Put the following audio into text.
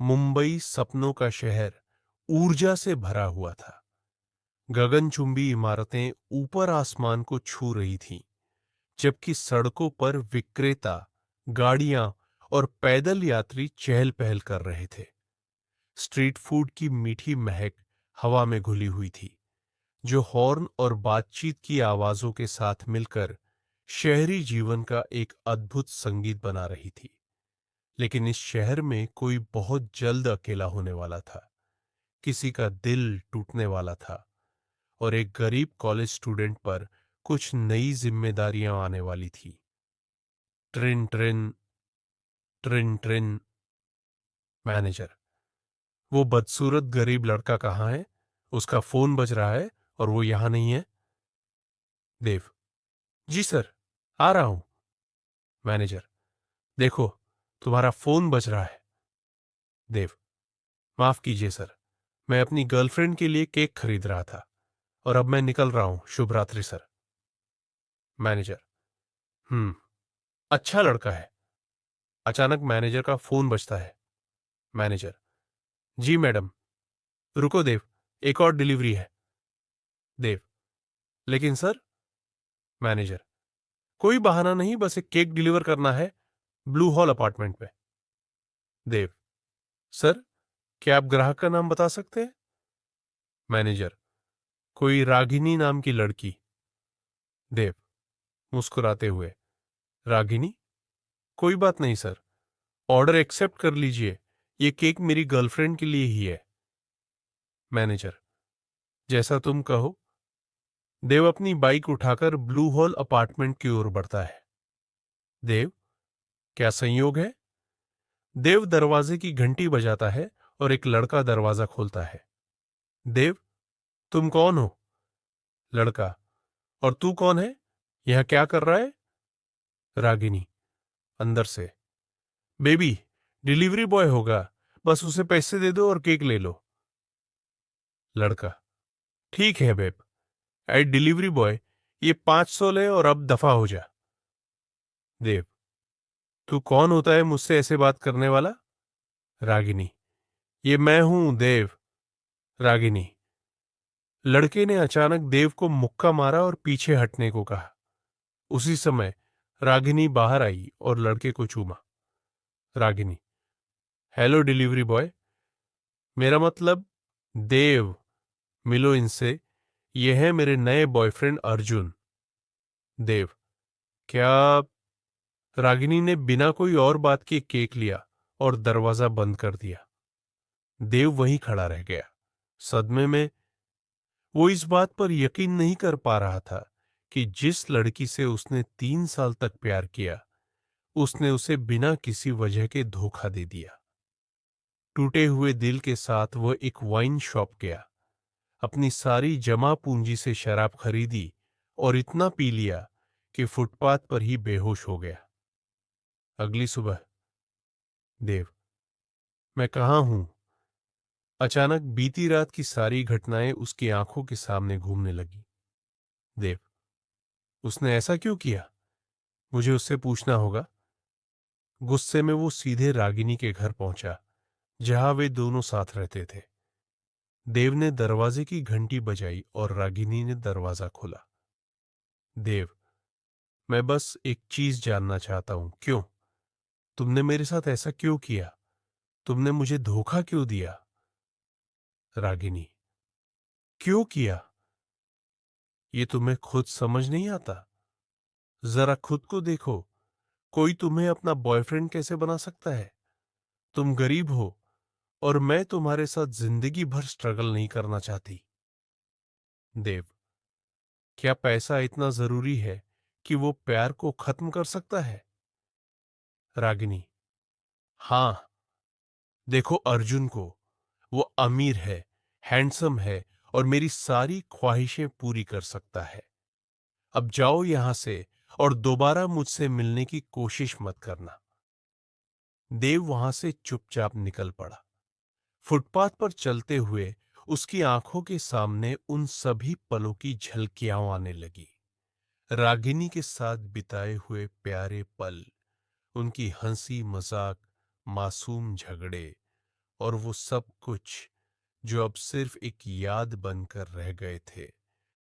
मुंबई सपनों का शहर ऊर्जा से भरा हुआ था। गगनचुंबी इमारतें ऊपर आसमान को छू रही थीं, जबकि सड़कों पर विक्रेता, गाड़ियां और पैदल यात्री चहल पहल कर रहे थे। स्ट्रीट फूड की मीठी महक हवा में घुली हुई थी, जो हॉर्न और बातचीत की आवाजों के साथ मिलकर शहरी जीवन का एक अद्भुत संगीत बना रही थी। लेकिन इस शहर में कोई बहुत जल्द अकेला होने वाला था। किसी का दिल टूटने वाला था और एक गरीब कॉलेज स्टूडेंट पर कुछ नई जिम्मेदारियां आने वाली थी। ट्रिन ट्रिन, ट्रिन ट्रिन। मैनेजर, वो बदसूरत गरीब लड़का कहाँ है? उसका फोन बज रहा है और वो यहां नहीं है। देव, जी सर, आ रहा हूं। मैनेजर, देखो, तुम्हारा फोन बज रहा है। देव, माफ कीजिए सर, मैं अपनी गर्लफ्रेंड के लिए केक खरीद रहा था और अब मैं निकल रहा हूं। शुभ रात्रि सर। मैनेजर, अच्छा लड़का है। अचानक मैनेजर का फोन बजता है। मैनेजर, जी मैडम, रुको देव, एक और डिलीवरी है। देव, लेकिन सर। मैनेजर, कोई बहाना नहीं, बस एक केक डिलीवर करना है ब्लू हॉल अपार्टमेंट पे। देव, सर, क्या आप ग्राहक का नाम बता सकते हैं? मैनेजर, कोई रागिनी नाम की लड़की। देव, मुस्कुराते हुए, रागिनी? कोई बात नहीं सर, ऑर्डर एक्सेप्ट कर लीजिए, ये केक मेरी गर्लफ्रेंड के लिए ही है। मैनेजर, जैसा तुम कहो। देव अपनी बाइक उठाकर ब्लू हॉल अपार्टमेंट की ओर बढ़ता है। देव, क्या संयोग है? देव दरवाजे की घंटी बजाता है और एक लड़का दरवाजा खोलता है। देव, तुम कौन हो? लड़का, और तू कौन है? यह क्या कर रहा है? रागिनी, अंदर से, बेबी, डिलीवरी बॉय होगा, बस उसे पैसे दे दो और केक ले लो। लड़का, ठीक है बेब, ऐ डिलीवरी बॉय, ये 500 ले और अब दफा हो जा। देव, तू कौन होता है मुझसे ऐसे बात करने वाला? रागिनी, ये मैं हूं देव। रागिनी, लड़के ने अचानक देव को मुक्का मारा और पीछे हटने को कहा। उसी समय रागिनी बाहर आई और लड़के को चूमा। रागिनी, हेलो डिलीवरी बॉय, मेरा मतलब देव, मिलो इनसे, ये है मेरे नए बॉयफ्रेंड अर्जुन। देव, क्या? रागिनी ने बिना कोई और बात के केक लिया और दरवाजा बंद कर दिया। देव वहीं खड़ा रह गया, सदमे में। वो इस बात पर यकीन नहीं कर पा रहा था कि जिस लड़की से उसने 3 साल तक प्यार किया, उसने उसे बिना किसी वजह के धोखा दे दिया। टूटे हुए दिल के साथ वह एक वाइन शॉप गया, अपनी सारी जमा पूंजी से शराब खरीदी और इतना पी लिया कि फुटपाथ पर ही बेहोश हो गया। अगली सुबह, देव, मैं कहाँ हूं? अचानक बीती रात की सारी घटनाएं उसकी आंखों के सामने घूमने लगी। देव, उसने ऐसा क्यों किया? मुझे उससे पूछना होगा। गुस्से में वो सीधे रागिनी के घर पहुंचा, जहां वे दोनों साथ रहते थे। देव ने दरवाजे की घंटी बजाई और रागिनी ने दरवाजा खोला। देव, मैं बस एक चीज जानना चाहता हूं, क्यों? तुमने मेरे साथ ऐसा क्यों किया? तुमने मुझे धोखा क्यों दिया? रागिनी, क्यों किया? ये तुम्हें खुद समझ नहीं आता? जरा खुद को देखो, कोई तुम्हें अपना बॉयफ्रेंड कैसे बना सकता है? तुम गरीब हो और मैं तुम्हारे साथ जिंदगी भर स्ट्रगल नहीं करना चाहती। देव, क्या पैसा इतना जरूरी है कि वो प्यार को खत्म कर सकता है? रागिनी, हाँ, देखो अर्जुन को, वो अमीर है, हैंडसम है और मेरी सारी ख्वाहिशें पूरी कर सकता है। अब जाओ यहां से और दोबारा मुझसे मिलने की कोशिश मत करना। देव वहां से चुपचाप निकल पड़ा। फुटपाथ पर चलते हुए उसकी आंखों के सामने उन सभी पलों की झलकियां आने लगी। रागिनी के साथ बिताए हुए प्यारे पल, उनकी हंसी मजाक, मासूम झगड़े और वो सब कुछ जो अब सिर्फ एक याद बनकर रह गए थे।